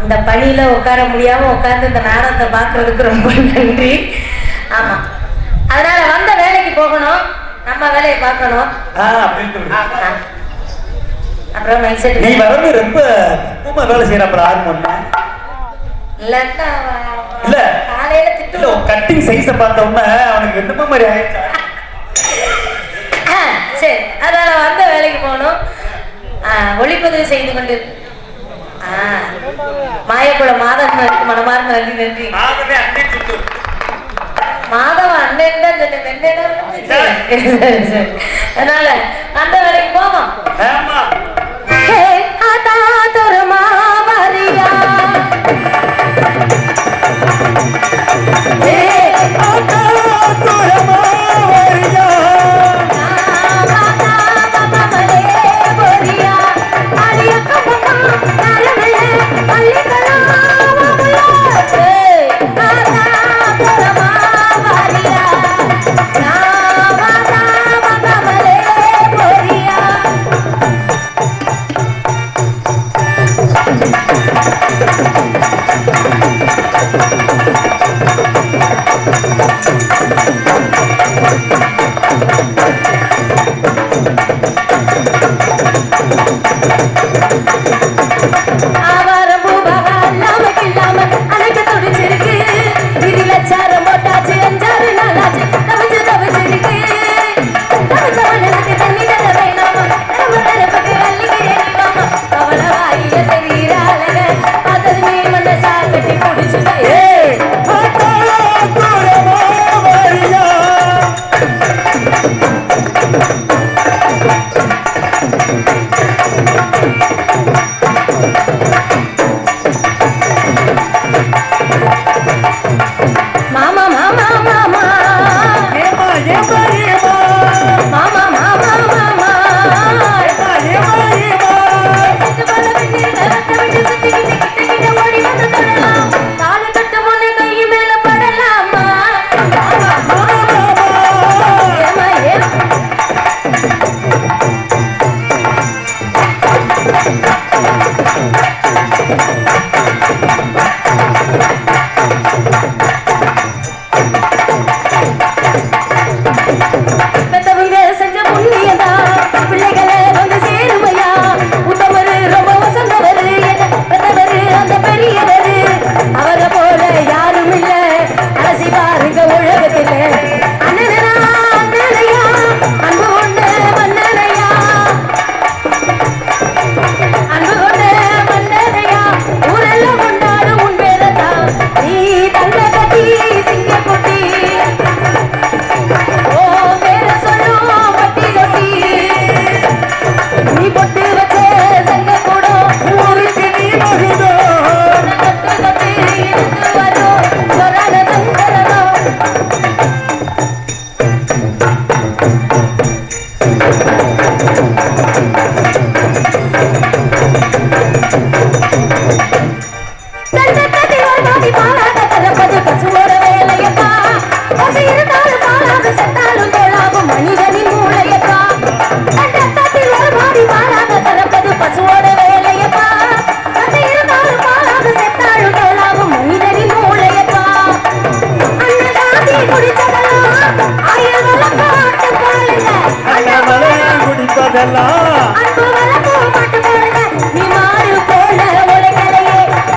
இந்த பணியில உட்கார முடியாம உட்கார்ந்து இந்த நாடகத்தை பாக்குறதுக்கு ரொம்ப நன்றி. ஆமா, அதனால வந்த வேலைக்கு போகணும், நம்ம வேலையை பார்க்கணும். அப்புறம் நீ வரது ரொம்ப வேலை செய்யற ஆர்வம் இல்ல, காலையில திட்டு கட்டிங் சைஸ பார்த்த உடனே அவனுக்கு என்னமா மாதிரி ஆயிடுச்சா? சரி, அதனால வந்த வேலைக்கு போகணும். ஒளிப்பதிவு செய்து கொண்டு மாயக்குள மாதம் மனமார்ந்த நன்றி நன்றி. மாதவன் அண்ணன் தான் அதனால அந்த வேலைக்கு போவோம்.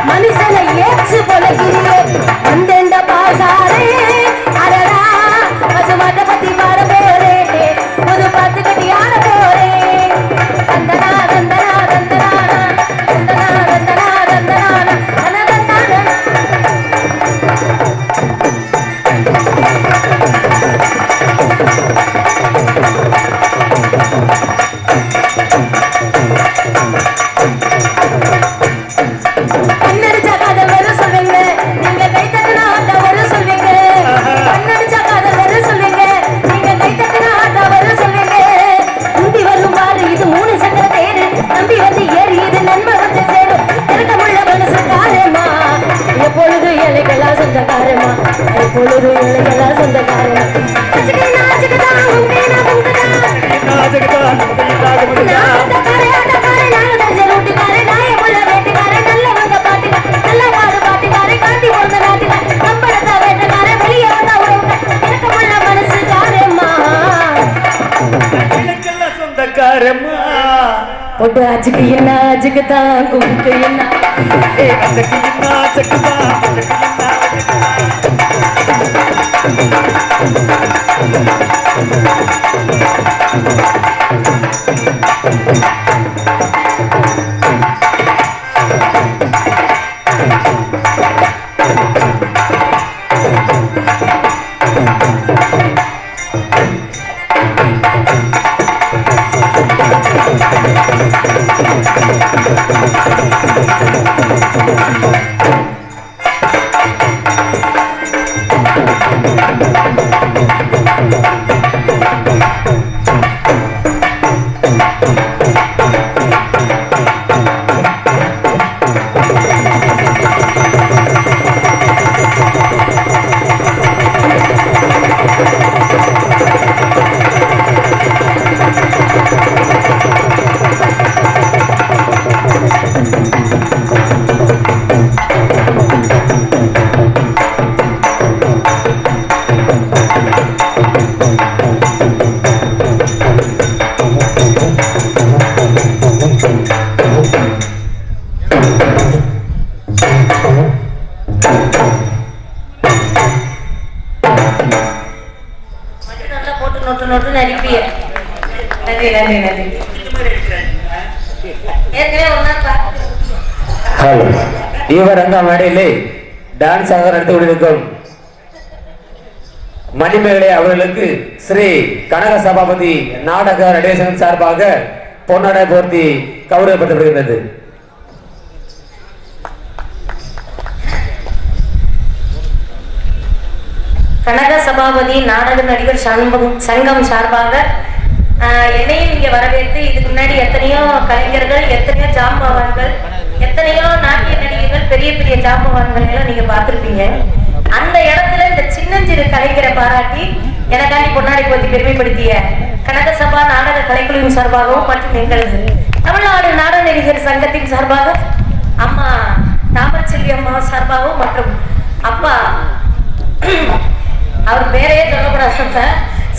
மனுஷனை ஏற்று பழகிறியே வந்தெண்ட பாசாரே அடடா பசுமக ரம்மா பொட்டு அச்சுக்கு என்ன அச்சுக்கு தான் கும்பிட்டு என்ன அச்சுக்கு என்ன அச்சுக்கு தான் இவர் அந்த மேடையிலே டான்ஸ் ஆக நடத்தி கொண்டிருக்கும் மணிமேகலை அவர்களுக்கு ஸ்ரீ கனக சபாபதி நாடக நடேசன் சார்பாக பொன்னாடை போர்த்தி கௌரவப்படுத்தப்படுகிறது. கனக சபாபதி நாடக நடிகர் சங்கம் சார்பாக என்னையும் இங்க வரவேற்று இதுக்கு முன்னாடி எத்தனையோ கலைஞர்கள், எத்தனையோ ஜாம்பவான்கள், எத்தனையோ நாட்டிய நடிகர்கள், பெரிய பெரிய ஜாம்பவான்கள் எல்லாம் நீங்க பார்த்திருப்பீங்க. அந்த இடத்துல இந்த சின்னஞ்சிறு கலைஞரை பாராட்டி எனக்காண்டி பொன்னாடை போத்தி பெருமைப்படுத்திய கனக சபா நாடக கலைக்குழுவின் சார்பாகவும் மற்றும் எங்களது தமிழ்நாடு நாடக நடிகர் சங்கத்தின் சார்பாக அம்மா தாமரச்செல்வி அம்மா சார்பாகவும் மற்றும் அப்பா அவர் பேரையே சொல்லக்கூடாது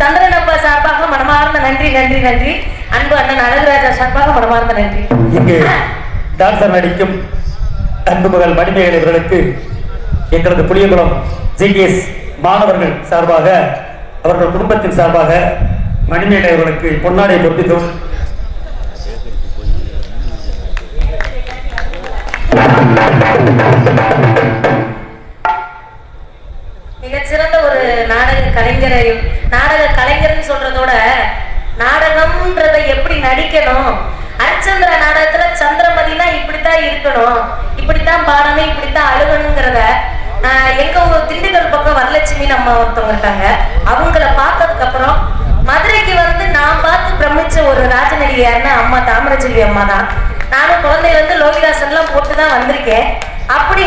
சந்திரன் அப்பா சார்பாக மனமார்ந்த நன்றி நன்றி நன்றி. அன்பு அண்ணன் அழகுராஜா சார்பாக மனமார்ந்த நன்றி. இங்கு டான்சர் நடிக்கும் அன்பு மகள் மணிமேகலை அவர்களுக்கு எங்களது புளியகுளம் ஜிகேஎஸ் மாணவர்கள் சார்பாக, அவர்கள் குடும்பத்தின் சார்பாக மணிமேகலை அவர்களுக்கு பொன்னாடை பொறுப்பித்தோம். மிகச்சிறந்த ஒரு நாடக கலைஞரையும், நாடக கலைஞர்னு சொல்றதோட நாடகம்ன்றதை எப்படி நடிக்கணும், ஹரிச்சந்திர நாடகத்துல சந்திரமதினா இப்படித்தான் இருக்கணும், இப்படித்தான் பாடணும், இப்படித்தான் அழுகணுங்கிறத எங்க ஒரு திண்டுக்கல் பக்கம் வரலட்சுமி நம்ம ஒருத்தவங்க இருக்காங்க, அவங்கள பார்த்ததுக்கு அப்புறம் மதுரைக்கு வந்து நான் பார்த்து பிரமிச்ச ஒரு ராஜநடிகை யாருன்னா அம்மா தாமரச்செல்வி அம்மா தான். நானும் குழந்தையில இருந்து லோகிதாசன் எல்லாம் போட்டுதான் வந்திருக்கேன். அப்படி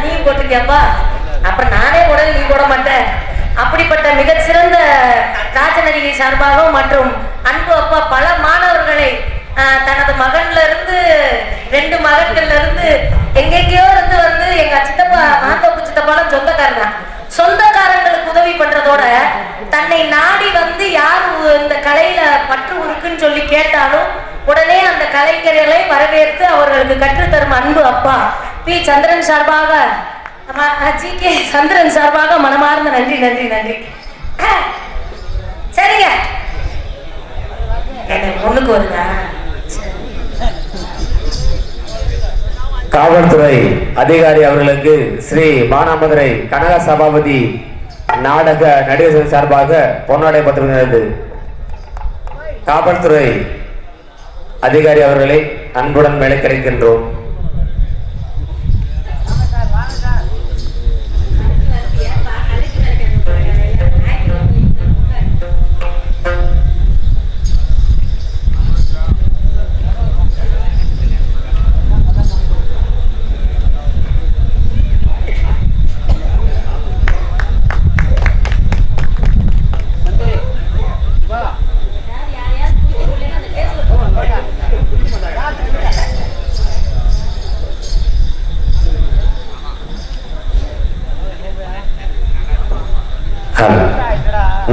நீ போட்டிருக்கியப்பா, அப்புறம் நானே உடல் நீ போட மாட்டேன். அப்படிப்பட்ட மிகச்சிறந்த ராஜநடிகை சார்பாகவும் மற்றும் அன்பு அப்பா பல மாணவர்களை தனது மகன்ல இருந்து 2 மகன்கள்ல இருந்து எங்கெங்கயோ இருந்து வந்து எங்க சித்தப்பா மாந்தோப்பு சித்தப்பாலும் சொந்தக்காரர் தான். சொந்தக்காரங்களுக்கு உதவி பண்றதோட தன்னை நாடி வந்து யார் இந்த கலையில பற்று இருக்குன்னு சொல்லி கேட்டாலும் உடனே அந்த கலைஞர்களை வரவேற்று அவர்களுக்கு கற்றுத்தரும் அன்பு அப்பா பி சந்திரன் சார்பாக, ஜி.கே. சந்திரன் சார்பாக மனமார்ந்த நன்றி நன்றி நன்றி. சரிங்க, பொண்ணுக்கு வருதா? காவல்துறை அதிகாரி அவர்களுக்கு ஸ்ரீ மானாமதுரை கனக சபாபதி நாடக நடிகர் சார்பாக பொன்னாடை பத்திருக்கிறது. காவல்துறை அதிகாரி அவர்களை அன்புடன் மேலே கிடைக்கின்றோம்.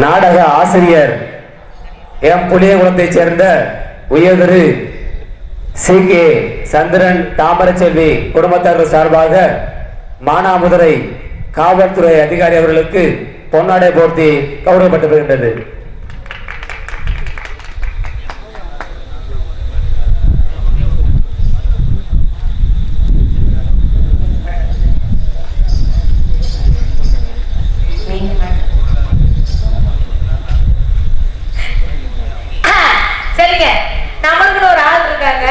நாடக ஆசிரியர் எம் புளியகுளத்தை சேர்ந்த உயர்திரு CK சந்திரன் தாமரச்செல்வி குடும்பத்தார்கள் சார்பாக மானாமதுரை காவல்துறை அதிகாரி அவர்களுக்கு பொன்னாடை போர்த்தி கௌரவப்பட்டு வருகின்றது. சரிங்க, நம்மளுக்கு ஒரு ஆள் இருக்காங்க.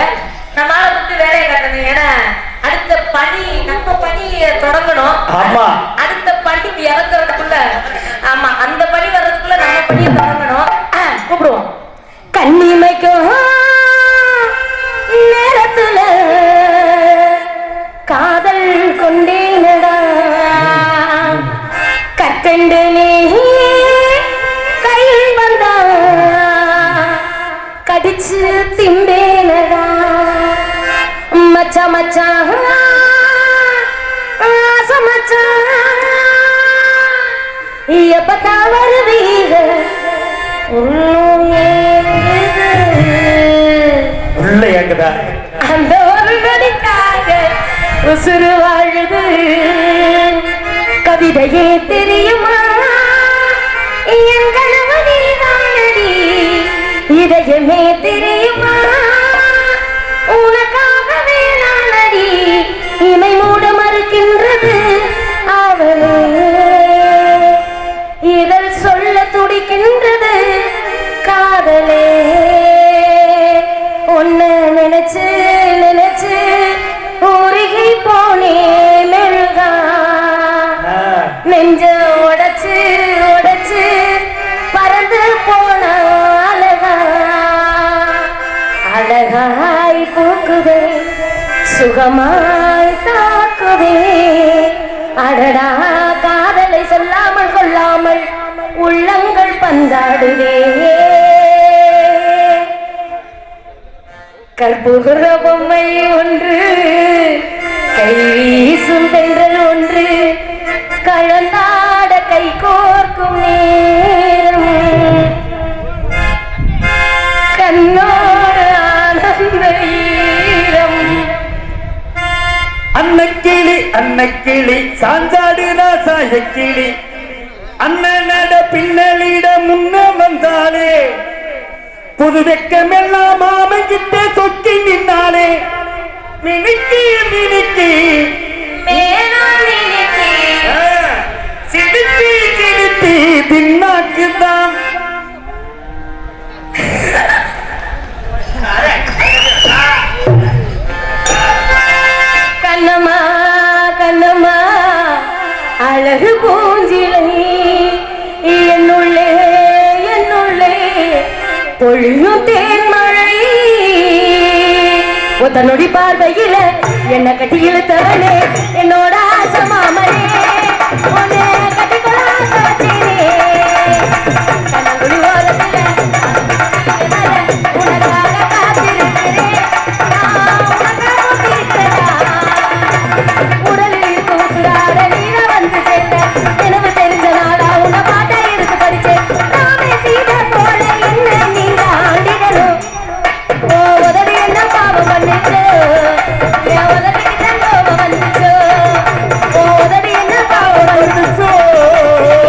நம்ம ஆளை விட்டு வேலையை காட்டணும். ஏன்னா அடுத்த பணி நம்ம பணி தொடங்கணும். ஆமா, அடுத்த பணி இறங்குறதுக்குள்ள, ஆமா அந்த பணி வர்றதுக்குள்ள நம்ம பணியை தொடங்கணும். கூப்பிடுவோம். கண்ணிமைக்கும் நேரத்துல காதல் கொண்டேனடா, கற்கண்டு நீ கையில் வந்தா கடிச்சு திம்பேனடா, மச்சா மச்சா ஆசை மச்சா எப்பதான் வருவீங்க உள்ள ஏங்குதா அந்த ஒரு நொடிக்காக உசுறு வாழுது. கவிதையே தெரியுமா என் கணவனே தானடி, இதயமே தெரியுமா உனக்காகவே நானடி, இமை மூட மறுக்கின்றது அவளே, இதழ் சொல்ல துடிக்கின்றது காதலே. உன்னை நினைச்சு நினைச்சு உருகி போனே மெழுகா, நெஞ்ச உடைச்சு உடைச்சு பறந்து போன அழகா, அழகாய் பூக்குதே சுகமாய் தாக்குதே, அடடா காதலை சொல்லாமல் கொள்ளாமல் உள்ளங்கள் பந்தாடுதே. கற்புகிற பொம்மை ஒன்று, கை வீசும் தென்றல் ஒன்று, கலந்தாட கை கோர்க்கும் நேரம், கண்ணோடு ஆனந்த ஈரம். அன்னக்கிளி அன்னக்கிளி சாஞ்சாடுனா சாயக்கிளி, அண்ணனட பின்னலிட முன்ன வந்தாலே, புது வெக்கமெல்லாம் மாமங்கிட்ட சொக்கி நின்னாலே, மினுக்கி மினுக்கி சிரித்தி சிரித்தி தின்னாக்குதான். கண்ணம்மா கண்ணம்மா அழகு பூஞ்சிலை, என்னுள்ளே என்னுள்ளே பொழியும் தேன்மழை, ஒத்த நொடி பார்வையில என்ன கட்டி இழுத்தவனே என்னோட ஆசை மாமனே, உன்னை கட்டிக்கொள்ள வச்சேனே கண்ணங்குடி ஓரத்துல உனக்காக காத்திருக்கிறேன், நான் உனக்காக இருக்கிறதா, உடலில் தூசுறார நீர வந்து சேர்ந்த எனக்கு தெரிஞ்ச நாளா உன்னை பாட்டா இருக்கு படிச்சேன், நாமே சீத போல என்ன நீங்க ஆண்டிடணும். ஓ உதவி என்ன பாவம் பண்ணிச்சு, என் உதவிக்கு தான் கோபம் வந்துச்சு, ஓ உதவி என்ன பாவம் வந்துச்சு,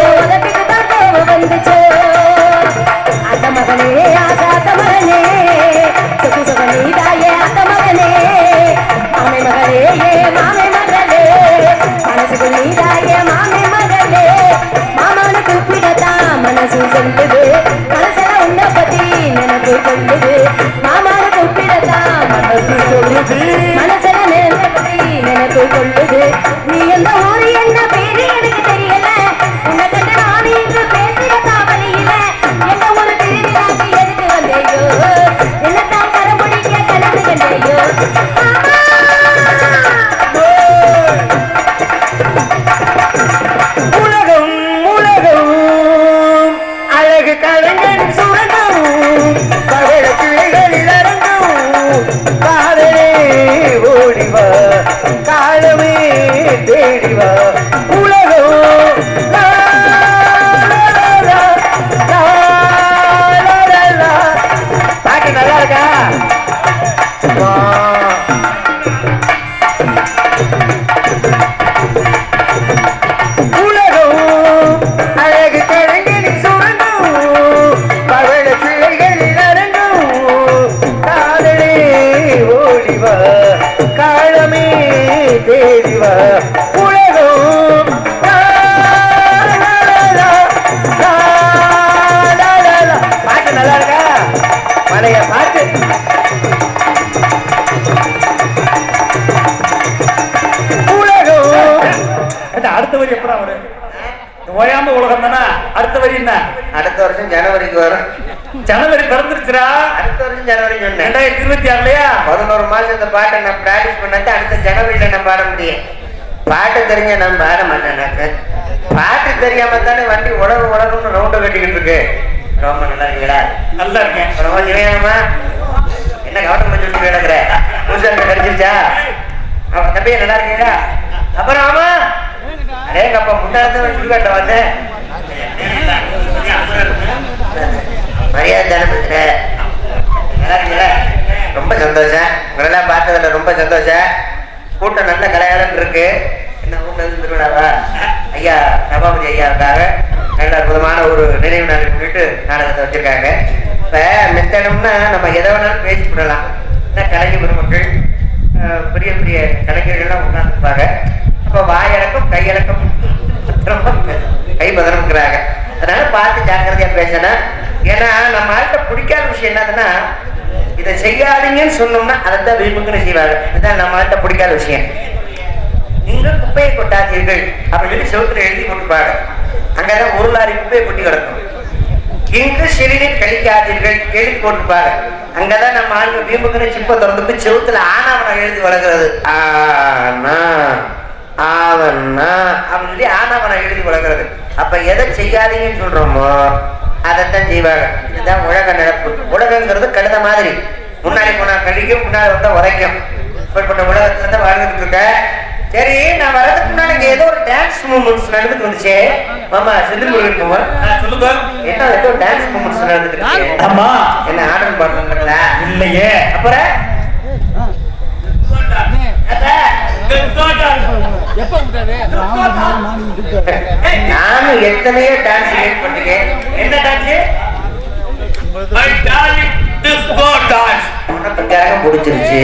என் உதவிக்கு தான் கோபம் வந்துச்சு. அத்த மகனே ஆசாத்த மகனே, சொக்கு சொகனே தாயே அத்த மகனே, மாமே மகளே ஏ மாமே மகளே, மனசுக்கு நீ தாயே மாமே மகளே, மாமானு கூப்பிடத்தான் மனசு சொல்லுது, மனசுல உன்னை பத்தி நினைப்பு கொள்ளுது, மாமானு கூப்பிடத்தான் மனசு சொல்லுது, மனசுல நினைப்பை பத்தி நினைப்பு கொள்ளுது. நீ எந்த ஊரு என்ன பேரு எனக்கு தெரியல, உன்னை கண்டு நான் இன்று பேசுகிற காவலியில என்ன ஒரு திருவிழாக்கு எதுக்கு வந்தேயோ, என்னத்தான் கரமுடிக்க கலந்து கண்டேயோ. உலகம் உலகம் அழகு கலைஞன் சுரங்கம், பகல கிளைகளில் அரங்கம், காதலே ஓடிவா காலமே தேடிவா, உலகம் லா, லா, லா, லா, லா, லா, லா. பாட்டு நல்லா இருக்கா? ஜனவரிக்கு வரும். ஜனவரி பிறந்துருச்சுடா. அடுத்த வருஷம் ஜனவரி சொன்னேன். 2026 11 மாசம் இந்த பாட்டை நான் பிராக்டிஸ் பண்ணாச்சு. அடுத்த ஜனவரியில நான் பாட முடியும். பாட்டு தெரிஞ்ச நான் பாட மாட்டேன். எனக்கு பாட்டு தெரியாம தானே வண்டி உடம்புன்னு ரவுண்ட கட்டிக்கிட்டு இருக்கு. ரொம்ப நல்லா இருக்கீங்களா? நல்லா இருக்கேன். ரொம்ப ஜீவனமா என்ன கவனம் பண்ணி சொல்லிட்டு கிடக்குற? பூசாரி கிடைச்சிருச்சா? தம்பியா நல்லா இருக்கீங்களா? அப்புறம் ஆமா அதேங்க அப்பா முன்னாடி சுடுகாட்ட வந்தேன். மரியாதை தானே பேசுற. நல்லா இருக்கீங்களா? ரொம்ப சந்தோஷம். உங்களெல்லாம் பார்த்ததுல ரொம்ப சந்தோஷம். கூட்டம் நல்ல கலையாளன் இருக்கு. என்ன கூட்டம் திருவிழாவா? ஐயா சபாபதி ஐயாவுக்காக நல்ல அற்புதமான ஒரு நினைவு நாள் முன்னிட்டு நாடகத்தை வச்சிருக்காங்க. இப்ப மெத்தடம்னா நம்ம எதை வேணாலும் பேசி விடலாம். கலைஞர் பெருமக்கள் பெரிய பெரிய கலைஞர்கள்லாம் உட்கார்ந்துருப்பாங்க. அப்போ வாயடக்கம் கையடக்கம் கை பதறம்ங்கிறாங்க. அதனால பார்த்து ஜாக்கிரதையா பேசணும். ஏன்னா நம்ம ஆள்கிட்ட பிடிக்காத விஷயம் என்னதுன்னா இதை செய்யாதீங்கன்னு சொன்னோம்னா அதைத்தான் விரும்புங்கன்னு செய்வாங்க. இதுதான் நம்ம ஆள்கிட்ட பிடிக்காத விஷயம். நீங்கள் குப்பையை கொட்டாதீர்கள் அப்படின்னு சொல்லி செவத்துல எழுதி போட்டுப்பாங்க. அங்கதான் ஒரு லாரி குப்பையை கொட்டி கிடக்கும். இங்கு சிறுநீர் கழிக்காதீர்கள் எழுதி போட்டுப்பாங்க. அங்கதான் நம்ம ஆளுங்க வீம்புக்குன்னு சிப்ப திறந்து செவத்துல ஆனாவனா எழுதி வளர்க்கிறது. ஆனா ஆவன்னா அப்படின்னு சொல்லி ஆனாவனா எழுதி வளர்க்கிறது. அப்ப எதை செய்யாதீங்கன்னு சொல்றோமோ அதைத்தான் செய்வாங்க. இதுதான் உலக நடப்பு. உலகங்கிறது கழுத மாதிரி. முன்னாடி போனா கழிக்கும், முன்னாடி வந்தா உரைக்கும். இப்படிப்பட்ட உலகத்துல தான் வாழ்ந்துட்டு இருக்க. சரி, நான் வரதுக்கு முன்னாடி ஏதோ ஒரு டான்ஸ் மூமெண்ட்ஸ் நடந்துட்டு வந்துச்சு. மாமா செந்தில் முருகன் சொல்லுங்க. என்ன ஏதோ டான்ஸ் மூமெண்ட்ஸ் நடந்துட்டு? ஆமா. என்ன ஆர்டர் பண்ணுங்களா? இல்லையே. அப்புறம் நானும் எத்தனையோ டான்ஸ் பண்ணிருக்கேன். என்ன டான்ஸ்? உனக்கு கரகம் பிடிச்சிருச்சு.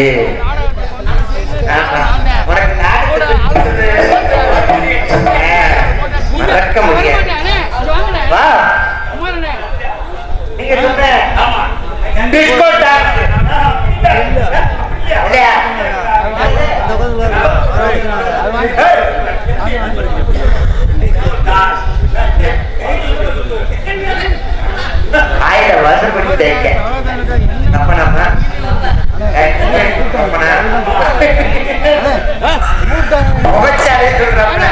உனக்கு மறக்க முடியாது. வா நீங்க சொல்ற டிஸ்கோ டான்ஸ் இல்லையா? ஆயிர வருஷப்படி தேய்க்க தப்பனம்மா முகச்சாலே சொல்றாங்க.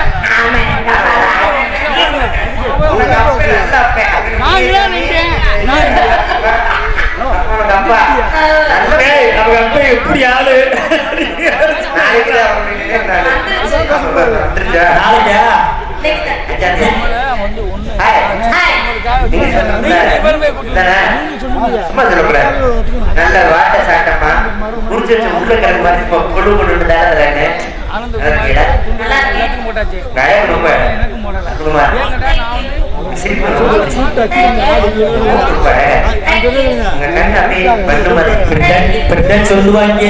எப்படி ஆளு நல்ல வாட்ட சாட்டமா குடிச்சு உள்ள கிழங்கு மாதிரி கொடு கொண்டு தானே சொல்லுவாங்க.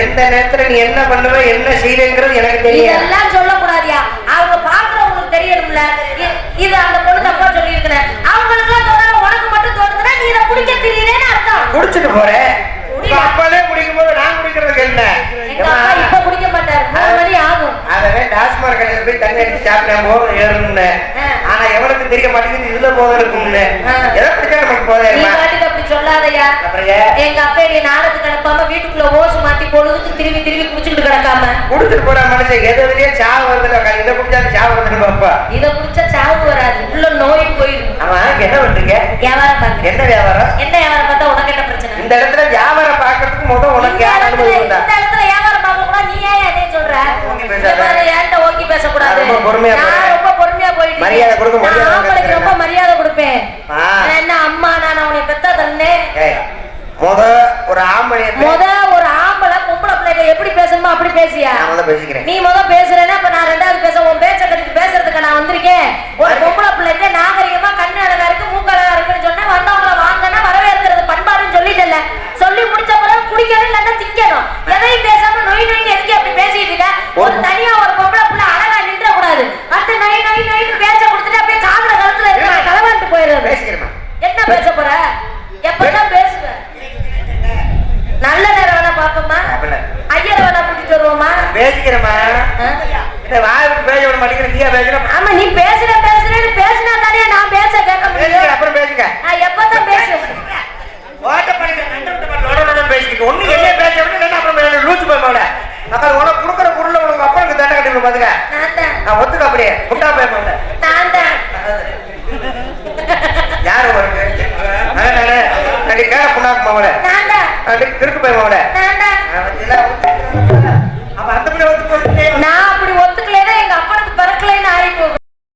எந்த நேரத்துல நீ என்ன பண்ணுவ என்ன செய்வேங்கிறது எனக்கு தெரியும். இதெல்லாம் சொல்லக்கூடாதியா? அவங்க பாக்குறவங்களுக்கு தெரியணும்ல. இது அந்த பொண்ணு தப்பா சொல்லி இருக்கிறேன். சொன்னேன் போதும் ஏறும்னு. ஆனா எவனுக்கு தெரிய மாட்டேங்குது இதுல போதும் இருக்கும்னு. எதை பிடிச்சா நமக்கு நீ போதும். பாட்டுக்கு அப்படி சொல்லாதயா. எங்க அப்பா நீ நாடகத்துக்கு அனுப்பாம வீட்டுக்குள்ள ஓசு மாத்தி பொழுதுக்கு திரும்பி திரும்பி குடிச்சுக்கிட்டு கிடக்காம குடிச்சிட்டு போற மனுஷன் எதுலயே சாவு வருதுல. இதை குடிச்சாலும் சாவு வருதுன்னு பாப்பா. இதை குடிச்சா சாவு வராது, உள்ள நோய் போயிடும். ஆமா என்ன பண்றீங்க? வியாபாரம் பாருங்க. என்ன வியாபாரம்? என்ன வியாபாரம் பார்த்தா உனக்கு என்ன பிரச்சனை? இந்த இடத்துல வியாபாரம் பாக்குறதுக்கு முதல் உனக்கு யார் அனுமதி இந்த கொடுத்தா? இடத்துல வியாபாரம் பார்க்க கூட நீ ஏன் அதே சொல்ற? ஓங்கி பேசாத. ஏன்ட்ட ஓங்கி பேசக்கூடாது. ரொம்ப பொறுமையா நான் ரொம்ப பொறுமையா போயிட்டு மரியாதை கொடுக்க, மரியாதை நான் ஆம்பளைக்கு கொடுக்க. ரொம்ப மரியாதை கொடுப்பேன். ஆ. நான் என்ன அம்மா, நான் உன்னை பெத்தா தந்தேன். முத ஒரு ஆம்பளை ஒரு ஆம்பளை பொம்பளை பிள்ளைங்க எப்படி பேசணுமோ அப்படி பேசியா? நான் முதல்ல பேசிக்கிறேன். நீ பேசுறேன்னா அப்ப நான் ரெண்டாவது பேச உன் பேச்ச கட்டிட்டு பேசுறதுக்கு நான் வந்திருக்கேன். ஒரு பொம்பளை பிள்ளைங்க நாகரிகமா கண்ணு அழகா இருக்கு மூக்கு அழகா இருக்குன்னு சொன்னா வந்தவங்கள வாங்கன்னா வரவேற்கிறது பண்பாடுன்னு சொல்லிட்டல. சொல்லி முடிச்ச பிறகு குடிக்கணும் இல்லன்னா திக்கணும். எதையும் பேசாம நொய் நொய்னு எதுக்கு அப்படி பேசிட்டு இருக்க? ஒரு தனியா ஒரு பொம்பளை பிள்ளை அழகா நின்ற கூடாது. அடுத்து நொய் நொய் நொய்னு பேச்ச கொடுத்துட்டு அப்படியே காதுல கழுத்துல இருக்க கலவாண்டு போயிடுறது. பேசிக்கிறேன். என்ன பேச போற? எப்பதான் பேசுவ? நல்ல நேரம் வேணா பாப்போமா? ஐயரை வேணா கூட்டிட்டு வருவோமா? பேசிக்கிறேமா. வாய்ப்பு பேச விட மாட்டேங்கிற நீயா பேசுற. ஆமா நீ பேசுறேன்னு பேசினா தானே நான் பேச கேட்க முடியும். அப்புறம் பேசுங்க. நான் எப்பதான் பேசுவேன்? ஓட்ட பண்ணிட்டு நண்டு விட்டு லோட பேசிக்கிட்டு ஒண்ணு என்ன பேச விட்டு அப்புறம் லூச்சு போய் மாவட அக்கா உனக்கு கொடுக்குற பொருள் உனக்கு அப்பனுக்கு தண்டை கட்டி பாத்துக்க. நான் ஒத்துக்க அப்படியே முட்டா போய் மாவட நான் தான். யாரு உனக்கு நடி கேட புண்ணாக்கு மாவட நான் தான். திருக்கு போய் மாவட நான் தான். அப்ப அந்த பிள்ளை ஒத்துக்க நான்